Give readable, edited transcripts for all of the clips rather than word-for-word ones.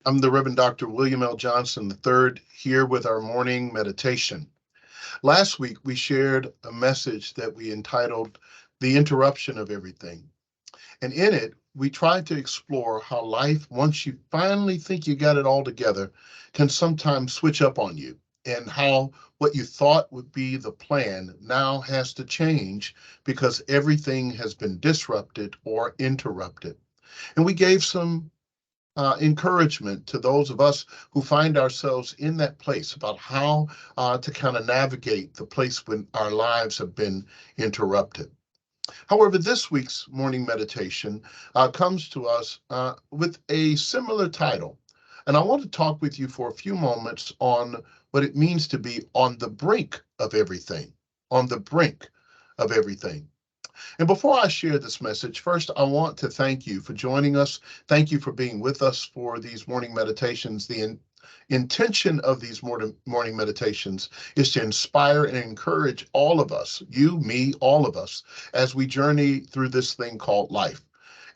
I'm the Reverend Dr. William L. Johnson III, here with our morning meditation. Last week, we shared a message that we entitled The Interruption of Everything. And in it, we tried to explore how life, once you finally think you got it all together, can sometimes switch up on you, and how what you thought would be the plan now has to change because everything has been disrupted or interrupted. And we gave some encouragement to those of us who find ourselves in that place about how to kind of navigate the place when our lives have been interrupted. However, this week's morning meditation comes to us with a similar title. And I want to talk with you for a few moments on what it means to be on the brink of everything, on the brink of everything. And before I share this message, first, I want to thank you for joining us. Thank you for being with us for these morning meditations. The intention of these morning meditations is to inspire and encourage all of us, you, me, all of us, as we journey through this thing called life.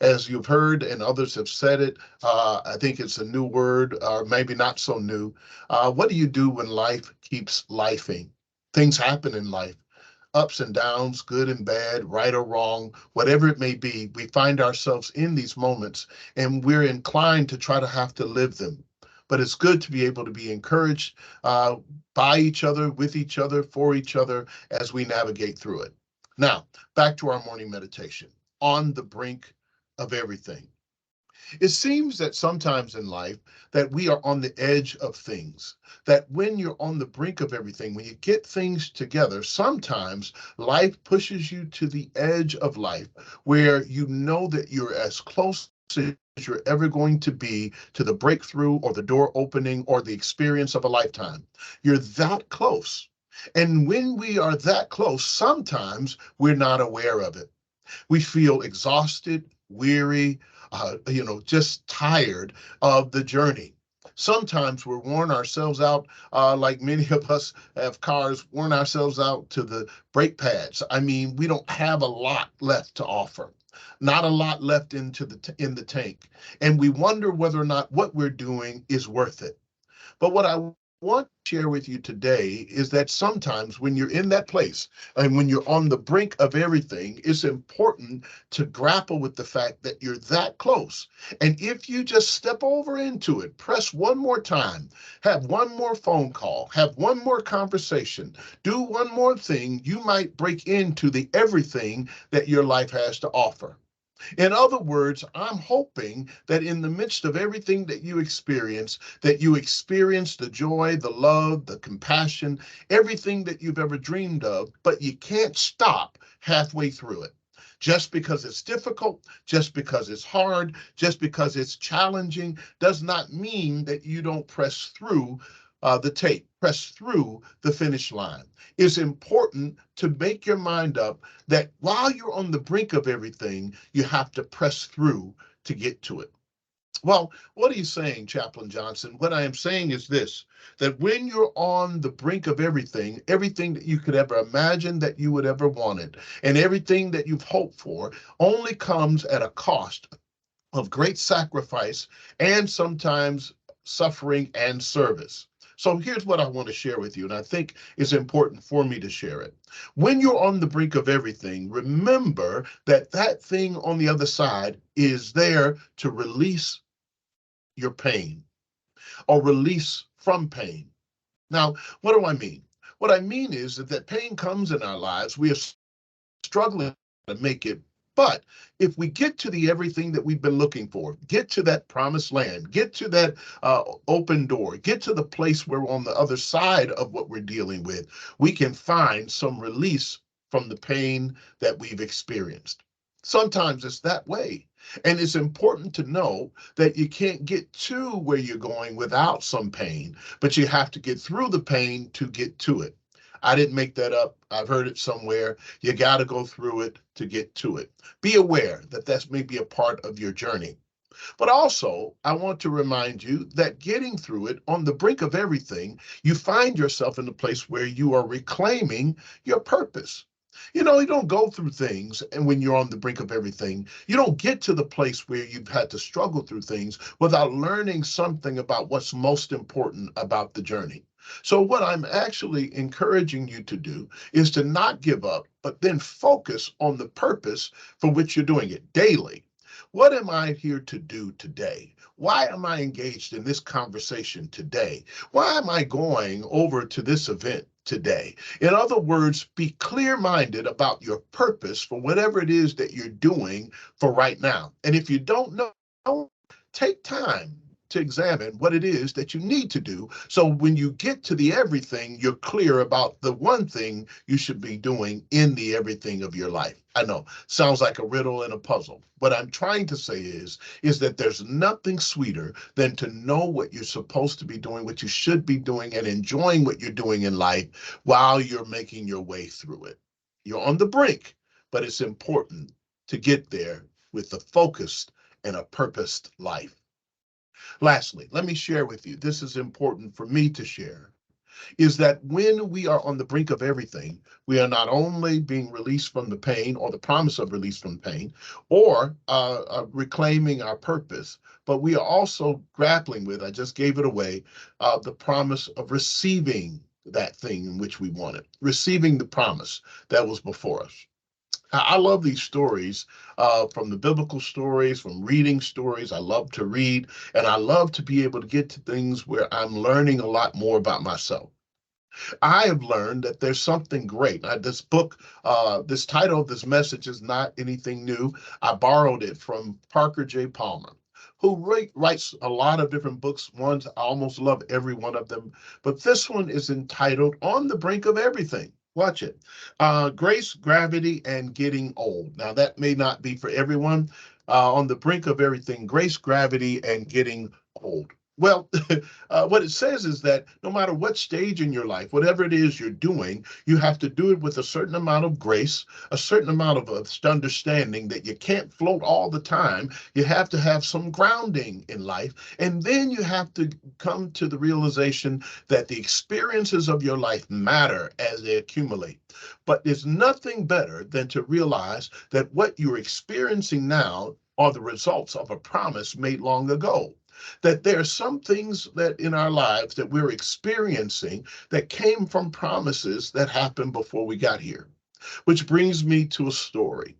As you've heard and others have said it, I think it's a new word, or maybe not so new. What do you do when life keeps lifing? Things happen in life, ups and downs, good and bad, right or wrong, whatever it may be. We find ourselves in these moments and we're inclined to try to have to live them. But it's good to be able to be encouraged uh, by each other, with each other, for each other as we navigate through it. Now, back to our morning meditation on the brink of everything. It seems that sometimes in life that we are on the edge of things, that when you're on the brink of everything, when you get things together, sometimes life pushes you to the edge of life where you know that you're as close as you're ever going to be to the breakthrough or the door opening or the experience of a lifetime. You're that close. And when we are that close, sometimes we're not aware of it. We feel exhausted, weary, just tired of the journey. Sometimes we're worn ourselves out, like many of us have cars, worn ourselves out to the brake pads. I mean, we don't have a lot left to offer, not a lot left in the tank, and we wonder whether or not what we're doing is worth it. But what I want to share with you today is that sometimes when you're in that place and when you're on the brink of everything, it's important to grapple with the fact that you're that close. And if you just step over into it, press one more time, have one more phone call, have one more conversation, do one more thing, you might break into the everything that your life has to offer. In other words, I'm hoping that in the midst of everything that you experience the joy, the love, the compassion, everything that you've ever dreamed of, but you can't stop halfway through it. Just because it's difficult, just because it's hard, just because it's challenging, does not mean that you don't press through the tape, press through the finish line. It's important to make your mind up that while you're on the brink of everything, you have to press through to get to it. Well, what are you saying, Chaplain Johnson? What I am saying is this, that when you're on the brink of everything, everything that you could ever imagine that you would ever wanted, and everything that you've hoped for only comes at a cost of great sacrifice and sometimes suffering and service. So here's what I want to share with you, and I think it's important for me to share it. When you're on the brink of everything, remember that that thing on the other side is there to release your pain or release from pain. Now, what do I mean? What I mean is that pain comes in our lives. We are struggling to make it. But if we get to the everything that we've been looking for, get to that promised land, get to that open door, get to the place where we're on the other side of what we're dealing with, we can find some release from the pain that we've experienced. Sometimes it's that way. And it's important to know that you can't get to where you're going without some pain, but you have to get through the pain to get to it. I didn't make that up. I've heard it somewhere. You got to go through it to get to it. Be aware that that's maybe a part of your journey. But also, I want to remind you that getting through it on the brink of everything, you find yourself in a place where you are reclaiming your purpose. You don't go through things, and when you're on the brink of everything, you don't get to the place where you've had to struggle through things without learning something about what's most important about the journey. So, what I'm actually encouraging you to do is to not give up, but then focus on the purpose for which you're doing it daily. What am I here to do today? Why am I engaged in this conversation today? Why am I going over to this event today? In other words, be clear minded about your purpose for whatever it is that you're doing for right now. And if you don't know, take time to examine what it is that you need to do. So when you get to the everything, you're clear about the one thing you should be doing in the everything of your life. I know, sounds like a riddle and a puzzle. What I'm trying to say is that there's nothing sweeter than to know what you're supposed to be doing, what you should be doing, and enjoying what you're doing in life while you're making your way through it. You're on the brink, but it's important to get there with a focused and a purposed life. Lastly, let me share with you, this is important for me to share, is that when we are on the brink of everything, we are not only being released from the pain or the promise of release from pain or reclaiming our purpose, but we are also grappling with, I just gave it away, the promise of receiving that thing in which we wanted, receiving the promise that was before us. I love these stories from the biblical stories, from reading stories. I love to read, and I love to be able to get to things where I'm learning a lot more about myself. I have learned that there's something great. This book, this title of this message is not anything new. I borrowed it from Parker J. Palmer, who writes a lot of different books. Ones I almost love every one of them, but this one is entitled "On the Brink of Everything." Watch it. Grace, Gravity, and Getting Old. Now, that may not be for everyone. On the brink of everything, grace, gravity, and getting old. Well, what it says is that no matter what stage in your life, whatever it is you're doing, you have to do it with a certain amount of grace, a certain amount of understanding that you can't float all the time. You have to have some grounding in life. And then you have to come to the realization that the experiences of your life matter as they accumulate. But there's nothing better than to realize that what you're experiencing now are the results of a promise made long ago. That there are some things that in our lives that we're experiencing that came from promises that happened before we got here. Which brings me to a story.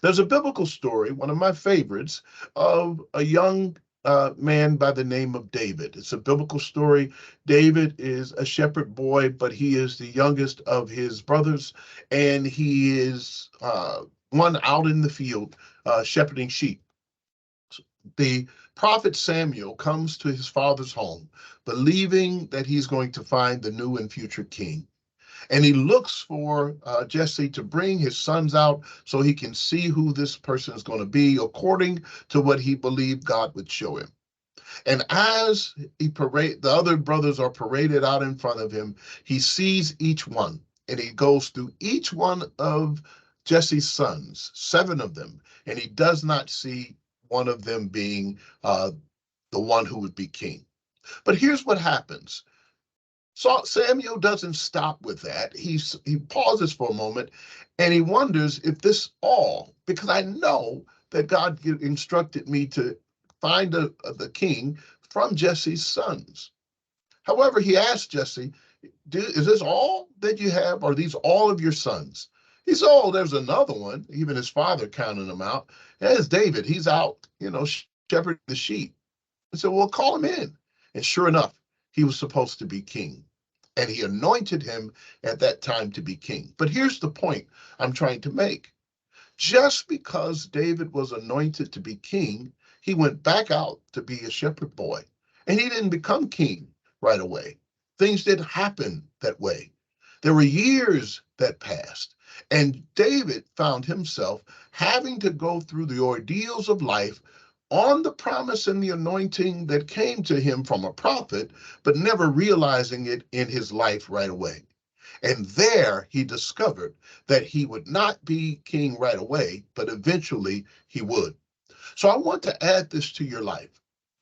There's a biblical story, one of my favorites, of a young man by the name of David. It's a biblical story. David is a shepherd boy, but he is the youngest of his brothers, and he is one out in the field shepherding sheep. The prophet Samuel comes to his father's home, believing that he's going to find the new and future king. And he looks for Jesse to bring his sons out so he can see who this person is going to be according to what he believed God would show him. And as the other brothers are paraded out in front of him, he sees each one and he goes through each one of Jesse's sons, 7 of them, and he does not see one of them being the one who would be king. But here's what happens. So Samuel doesn't stop with that. He pauses for a moment and he wonders if this all, because I know that God instructed me to find the king from Jesse's sons. However, he asked Jesse, is this all that you have? Are these all of your sons? He said, oh, there's another one. Even his father counted them out. There's David. He's out, shepherding the sheep. I said, well, call him in. And sure enough, he was supposed to be king. And he anointed him at that time to be king. But here's the point I'm trying to make. Just because David was anointed to be king, he went back out to be a shepherd boy. And he didn't become king right away. Things didn't happen that way. There were years that passed. And David found himself having to go through the ordeals of life on the promise and the anointing that came to him from a prophet, but never realizing it in his life right away. And there he discovered that he would not be king right away, but eventually he would. So I want to add this to your life.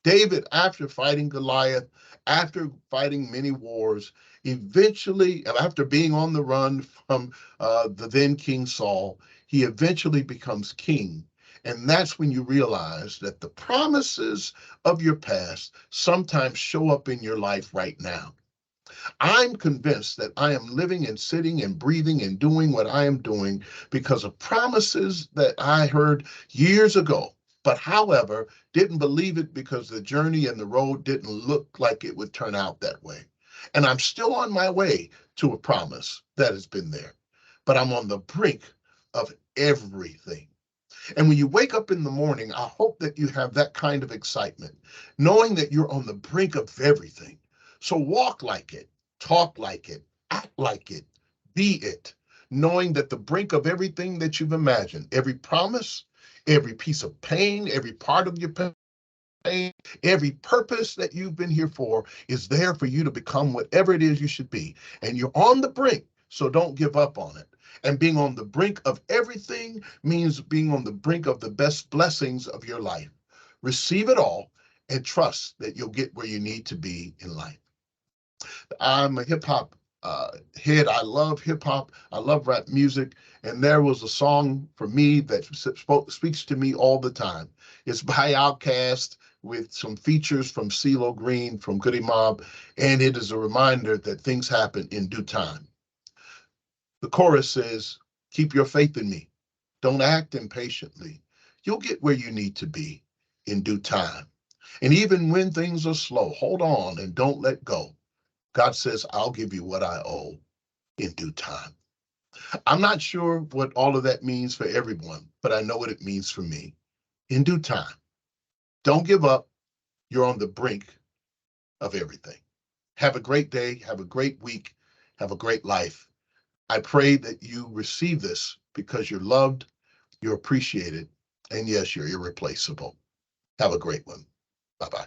David, after fighting Goliath, after fighting many wars, eventually, after being on the run from the then King Saul, he eventually becomes king. And that's when you realize that the promises of your past sometimes show up in your life right now. I'm convinced that I am living and sitting and breathing and doing what I am doing because of promises that I heard years ago, but however, didn't believe it because the journey and the road didn't look like it would turn out that way. And I'm still on my way to a promise that has been there, but I'm on the brink of everything. And when you wake up in the morning, I hope that you have that kind of excitement, knowing that you're on the brink of everything. So walk like it, talk like it, act like it, be it, knowing that the brink of everything that you've imagined, every promise, every piece of pain, every part of your pain, every purpose that you've been here for is there for you to become whatever it is you should be. And you're on the brink, so don't give up on it. And being on the brink of everything means being on the brink of the best blessings of your life. Receive it all and trust that you'll get where you need to be in life. I'm a hip hop head. I love hip hop. I love rap music. And there was a song for me that speaks to me all the time. It's by Outkast with some features from CeeLo Green from Goody Mob. And it is a reminder that things happen in due time. The chorus says, keep your faith in me. Don't act impatiently. You'll get where you need to be in due time. And even when things are slow, hold on and don't let go. God says, I'll give you what I owe in due time. I'm not sure what all of that means for everyone, but I know what it means for me. In due time. Don't give up. You're on the brink of everything. Have a great day. Have a great week. Have a great life. I pray that you receive this because you're loved, you're appreciated, and yes, you're irreplaceable. Have a great one. Bye-bye.